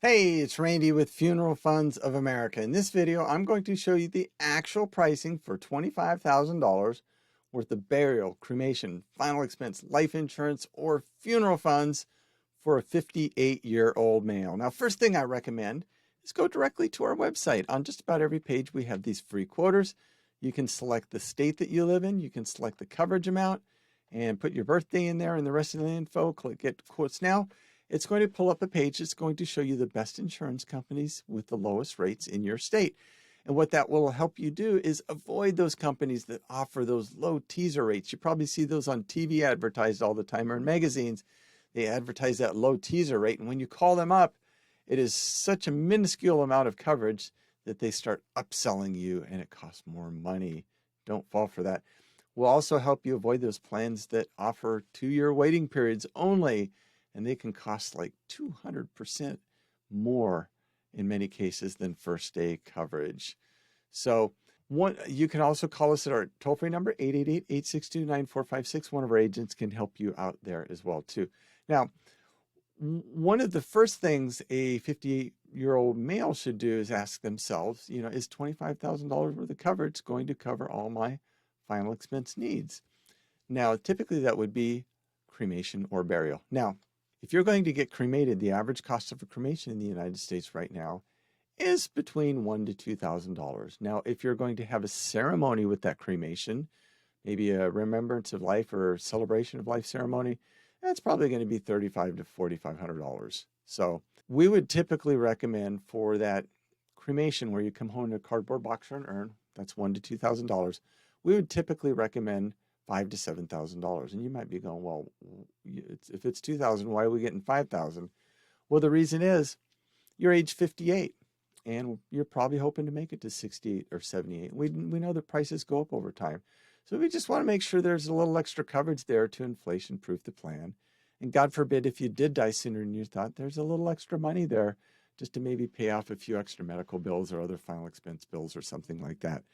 Hey, it's Randy with Funeral Funds of America. In this video, I'm going to show you the actual pricing for $25,000 worth of burial, cremation, final expense, life insurance, or funeral funds for a 58-year-old male. Now, first thing I recommend is go directly to our website. On just about every page, we have these free quoters. You can select the state that you live in. You can select the coverage amount and put your birthday in there and the rest of the info. Click Get Quotes Now. It's going to pull up a page that's going to show you the best insurance companies with the lowest rates in your state. And what that will help you do is avoid those companies that offer those low teaser rates. You probably see those on TV advertised all the time or in magazines. They advertise that low teaser rate. And when you call them up, it is such a minuscule amount of coverage that they start upselling you and it costs more money. Don't fall for that. We'll also help you avoid those plans that offer 2-year waiting periods only, and they can cost like 200% more in many cases than first day coverage. So you can also call us at our toll-free number, 888-862-9456. One of our agents can help you out there as well too. Now, one of the first things a 58-year-old male should do is ask themselves, is $25,000 worth of coverage going to cover all my final expense needs? Now, typically that would be cremation or burial. Now, if you're going to get cremated, the average cost of a cremation in the United States right now is between $1,000 to $2,000. Now, if you're going to have a ceremony with that cremation, maybe a remembrance of life or celebration of life ceremony, that's probably going to be $3,500 to $4,500. So we would typically recommend for that cremation where you come home in a cardboard box or an urn, that's $1,000 to $2,000. We would typically recommend $5,000 to $7,000. And you might be going, well, if it's $2,000, why are we getting $5,000? Well, the reason is you're age 58 and you're probably hoping to make it to 68 or 78. We know that prices go up over time. So we just want to make sure there's a little extra coverage there to inflation proof the plan. And God forbid, if you did die sooner than you thought, there's a little extra money there just to maybe pay off a few extra medical bills or other final expense bills or something like that.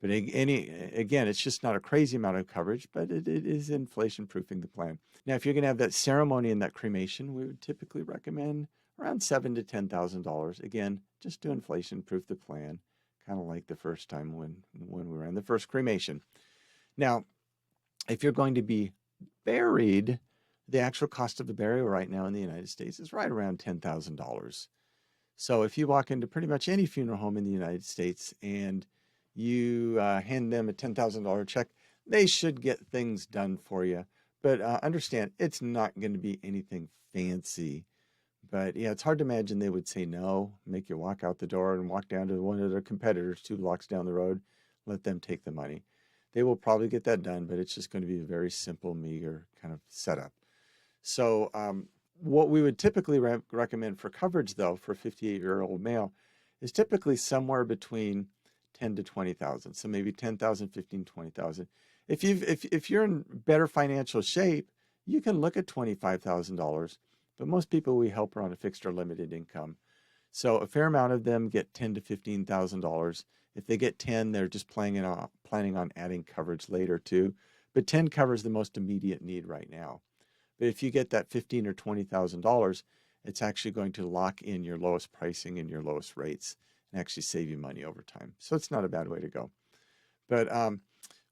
But again, it's just not a crazy amount of coverage, but it is inflation proofing the plan. Now, if you're going to have that ceremony and that cremation, we would typically recommend around $7,000 to $10,000. Again, just to inflation proof the plan, kind of like the first time when we were in the first cremation. Now, if you're going to be buried, the actual cost of a burial right now in the United States is right around $10,000. So if you walk into pretty much any funeral home in the United States and you hand them a $10,000 check, they should get things done for you. But understand, it's not going to be anything fancy. But yeah, it's hard to imagine they would say no, make you walk out the door and walk down to one of their competitors 2 blocks down the road, let them take the money. They will probably get that done, but it's just going to be a very simple, meager kind of setup. So what we would typically recommend for coverage, though, for a 58-year-old male is typically somewhere between $10,000 to $20,000. So maybe $10,000, $15,000, $20,000. If you're in better financial shape, you can look at $25,000. But most people we help are on a fixed or limited income. So a fair amount of them get $10,000 to $15,000. If they get 10, they're just planning on adding coverage later too. But 10 covers the most immediate need right now. But if you get that $15,000 or $20,000, it's actually going to lock in your lowest pricing and your lowest rates and actually save you money over time. So it's not a bad way to go. But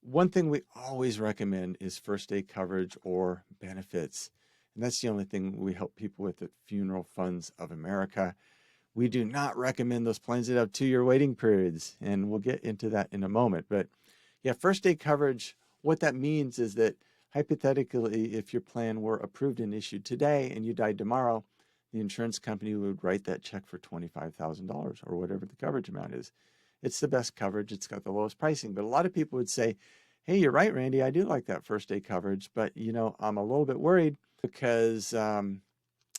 one thing we always recommend is first day coverage or benefits. And that's the only thing we help people with at Funeral Funds of America. We do not recommend those plans that have 2-year waiting periods. And we'll get into that in a moment. But yeah, first day coverage, what that means is that hypothetically, if your plan were approved and issued today and you died tomorrow, the insurance company would write that check for $25,000 or whatever the coverage amount is. It's the best coverage. It's got the lowest pricing. But a lot of people would say, hey, you're right, Randy. I do like that first day coverage. But, I'm a little bit worried because, I'm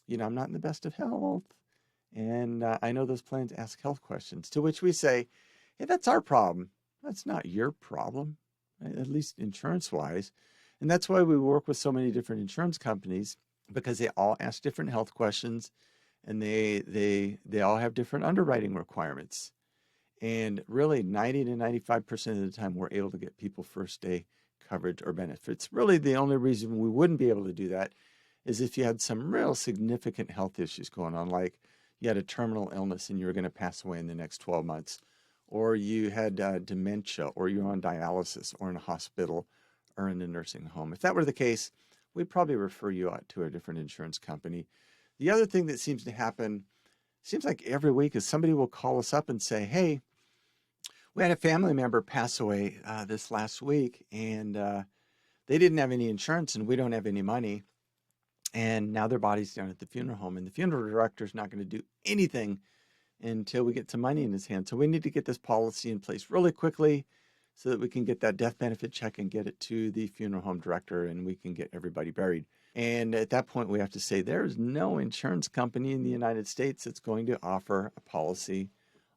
not in the best of health. And I know those plans ask health questions, to which we say, hey, that's our problem. That's not your problem, at least insurance-wise. And that's why we work with so many different insurance companies, because they all ask different health questions and they all have different underwriting requirements. And really 90 to 95% of the time, we're able to get people first day coverage or benefits. Really, the only reason we wouldn't be able to do that is if you had some real significant health issues going on, like you had a terminal illness and you were going to pass away in the next 12 months, or you had dementia, or you're on dialysis, or in a hospital, or in a nursing home. If that were the case, we'd probably refer you out to a different insurance company. The other thing that seems to happen, seems like every week, is somebody will call us up and say, hey, we had a family member pass away this last week, and they didn't have any insurance, and we don't have any money. And now their body's down at the funeral home, and the funeral director is not going to do anything until we get some money in his hand. So we need to get this policy in place really quickly so that we can get that death benefit check and get it to the funeral home director, and we can get everybody buried. And at that point, we have to say there is no insurance company in the United States that's going to offer a policy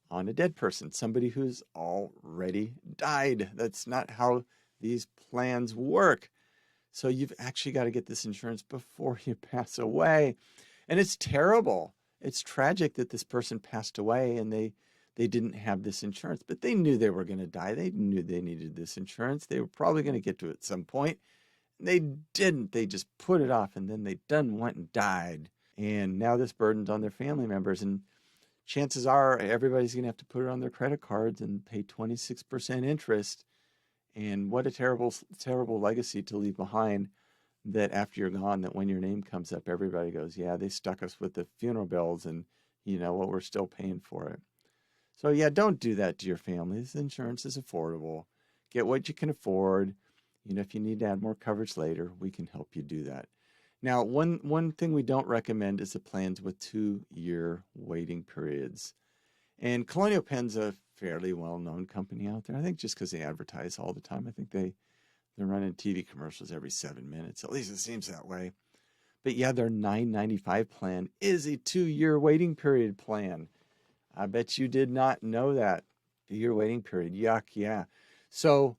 on a dead person, somebody who's already died. That's not how these plans work. So you've actually got to get this insurance before you pass away. And it's terrible. It's tragic that this person passed away and they didn't have this insurance, but they knew they were going to die. They knew they needed this insurance. They were probably going to get to it at some point. They didn't. They just put it off, and then they done went and died. And now this burden's on their family members. And chances are everybody's going to have to put it on their credit cards and pay 26% interest. And what a terrible, terrible legacy to leave behind, that after you're gone, that when your name comes up, everybody goes, yeah, they stuck us with the funeral bills, and you know what, we're still paying for it. So yeah, don't do that to your family. This insurance is affordable. Get what you can afford. You know, if you need to add more coverage later, we can help you do that. Now, one thing we don't recommend is the plans with 2-year waiting periods. And Colonial Penn's a fairly well-known company out there. I think just because they advertise all the time. I think they're running TV commercials every 7 minutes. At least it seems that way. But yeah, their $9.95 plan is a 2-year waiting period plan. I bet you did not know that. 2-year waiting period. Yuck, yeah. So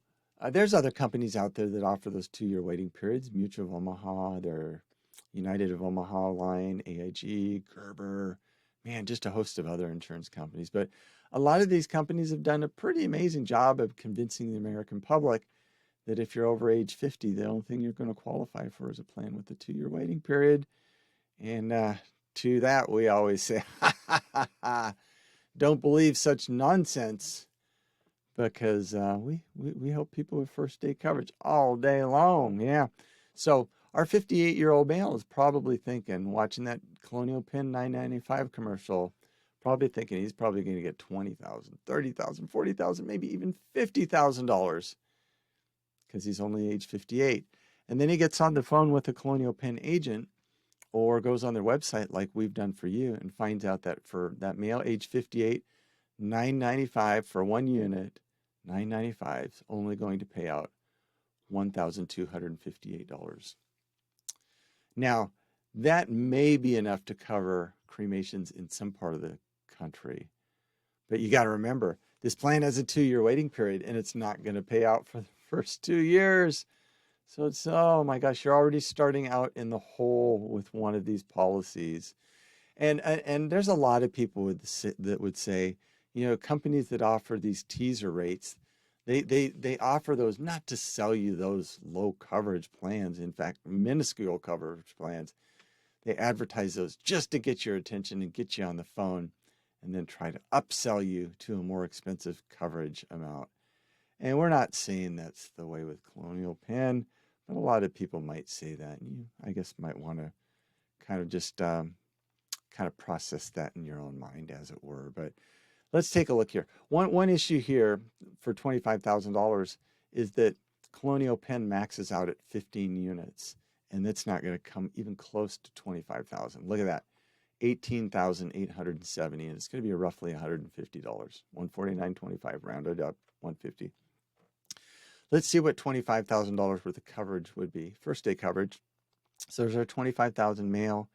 there's other companies out there that offer those 2-year waiting periods. Mutual of Omaha, their United of Omaha line, AIG, Gerber, man, just a host of other insurance companies. But a lot of these companies have done a pretty amazing job of convincing the American public that if you're over age 50, the only thing you're going to qualify for is a plan with a 2-year waiting period. And to that, we always say, ha, ha, ha, ha. Don't believe such nonsense, because we help people with first day coverage all day long. Yeah. So our 58-year-old male is probably thinking, watching that Colonial Penn $9.95 commercial, probably thinking he's probably going to get $20,000, $30,000, $40,000, maybe even $50,000, because he's only age 58. And then he gets on the phone with a Colonial Penn agent, or goes on their website like we've done for you, and finds out that for that male age 58, $9.95 for one unit, $9.95 is only going to pay out $1,258. Now, that may be enough to cover cremations in some part of the country. But you got to remember, this plan has a 2-year waiting period, and it's not going to pay out for the first 2 years. So it's, oh my gosh, you're already starting out in the hole with one of these policies. And there's a lot of people that would say, you know, companies that offer these teaser rates, they offer those not to sell you those low coverage plans. In fact, minuscule coverage plans. They advertise those just to get your attention and get you on the phone, and then try to upsell you to a more expensive coverage amount. And we're not saying that's the way with Colonial Penn, but a lot of people might say that. And you, I guess, might want to kind of just kind of process that in your own mind, as it were. But let's take a look here. One issue here for $25,000 is that Colonial Penn maxes out at 15 units, and that's not going to come even close to $25,000. Look at that, $18,870, and it's going to be roughly $150, $149.25 rounded up, $150. Let's see what $25,000 worth of coverage would be. First day coverage. So there's our $25,000 male,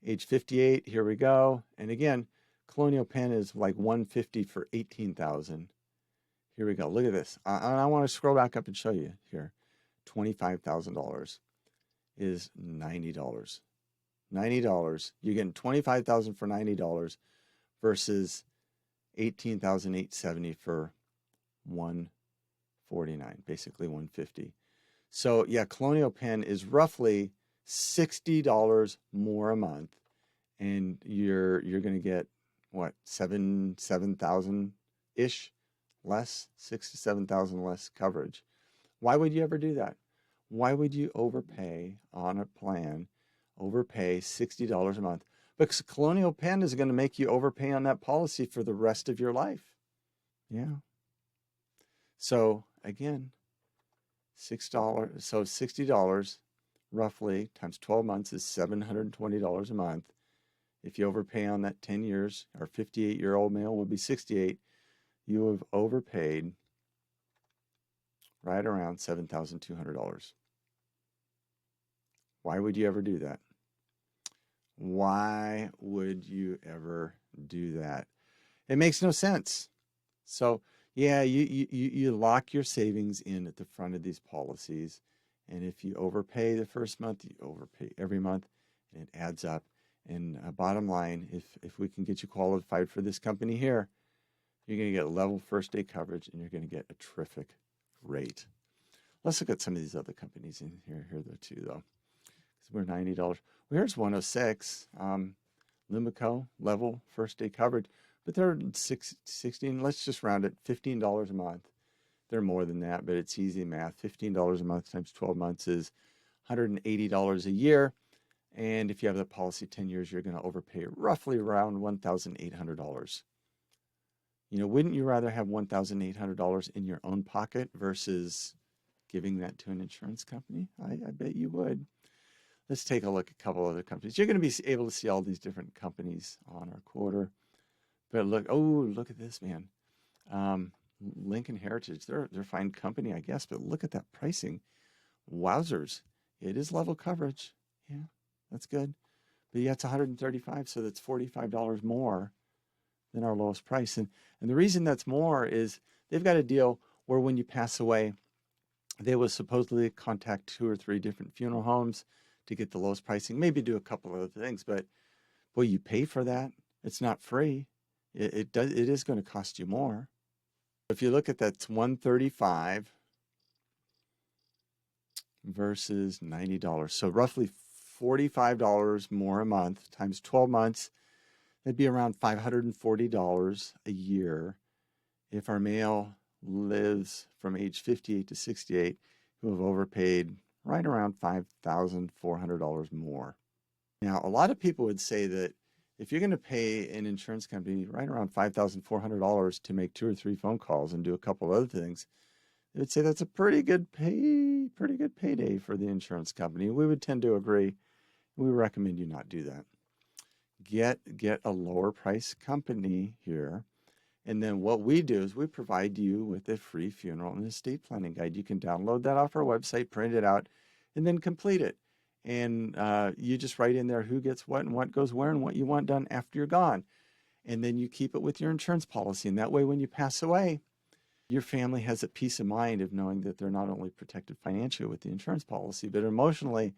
age 58. Here we go. And again, Colonial Penn is like $150 for $18,000. Here we go. Look at this. I want to scroll back up and show you here. $25,000 is $90. $90. You're getting $25,000 for $90 versus $18,870 for $149, basically $150. So yeah, Colonial Penn is roughly $60 more a month, and you're going to get what, 7,000 ish less, 6 to 7,000 less coverage. Why would you ever do that? Why would you overpay on a plan, overpay $60 a month? Because Colonial Penn is going to make you overpay on that policy for the rest of your life. Yeah. So again, $6, so $60 roughly times 12 months is $720 a month. If you overpay on that 10 years, our 58-year-old male will be 68, you have overpaid right around $7,200. Why would you ever do that? Why would you ever do that? It makes no sense. So yeah, you lock your savings in at the front of these policies. And if you overpay the first month, you overpay every month, and it adds up. And bottom line, if we can get you qualified for this company here, you're going to get level first day coverage, and you're going to get a terrific rate. Let's look at some of these other companies in here though too, though. Because we're $90. Well, here's 106, Lumico, level first day coverage, but they're 16. Let's just round it, $15 a month. They're more than that, but it's easy math. $15 a month times 12 months is $180 a year. And if you have the policy 10 years, you're going to overpay roughly around $1,800. You know, wouldn't you rather have $1,800 in your own pocket versus giving that to an insurance company? I bet you would. Let's take a look at a couple other companies. You're going to be able to see all these different companies on our quarter. But look, oh, look at this, man. Lincoln Heritage, they're a fine company, I guess, but look at that pricing. Wowzers. It is level coverage. Yeah, that's good. But yeah, it's $135, so that's $45 more than our lowest price. And the reason that's more is they've got a deal where when you pass away, they will supposedly contact 2 or 3 different funeral homes to get the lowest pricing, maybe do a couple of other things, but boy, you pay for that. It's not free. It is going to cost you more. If you look at that's $135 versus $90, so roughly $45 more a month times 12 months, that'd be around $540 a year. If our male lives from age 58 to 68, who have overpaid right around $5,400 more. Now, a lot of people would say that if you're going to pay an insurance company right around $5,400 to make 2 or 3 phone calls and do a couple other things, they would say that's a pretty good payday for the insurance company. We would tend to agree. We recommend you not do that. Get a lower price company here. And then what we do is we provide you with a free funeral and estate planning guide. You can download that off our website, print it out, and then complete it. And you just write in there who gets what and what goes where and what you want done after you're gone. And then you keep it with your insurance policy. And that way, when you pass away, your family has a peace of mind of knowing that they're not only protected financially with the insurance policy, but emotionally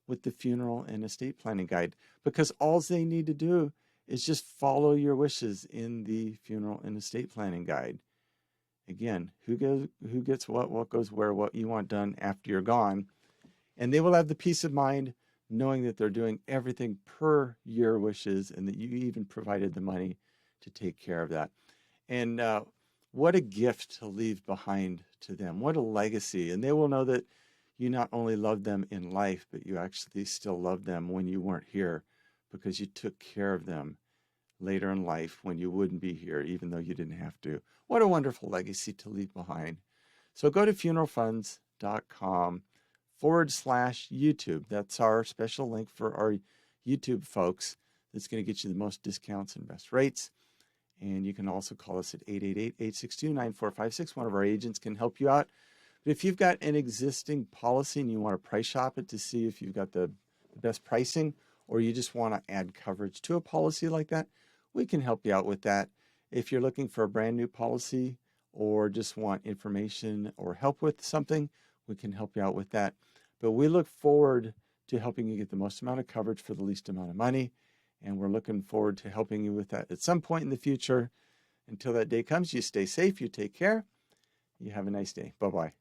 with the funeral and estate planning guide. Because all they need to do is just follow your wishes in the funeral and estate planning guide. Again, who gets what goes where, what you want done after you're gone. And they will have the peace of mind knowing that they're doing everything per your wishes and that you even provided the money to take care of that. And what a gift to leave behind to them. What a legacy. And they will know that you not only loved them in life, but you actually still love them when you weren't here because you took care of them later in life when you wouldn't be here, even though you didn't have to. What a wonderful legacy to leave behind. So go to funeralfunds.com/YouTube. That's our special link for our YouTube folks. That's going to get you the most discounts and best rates. And you can also call us at 888-862-9456. One of our agents can help you out. But if you've got an existing policy and you want to price shop it to see if you've got the best pricing, or you just want to add coverage to a policy like that, we can help you out with that. If you're looking for a brand new policy or just want information or help with something, we can help you out with that. But we look forward to helping you get the most amount of coverage for the least amount of money. And we're looking forward to helping you with that at some point in the future. Until that day comes, you stay safe, you take care, you have a nice day. Bye-bye.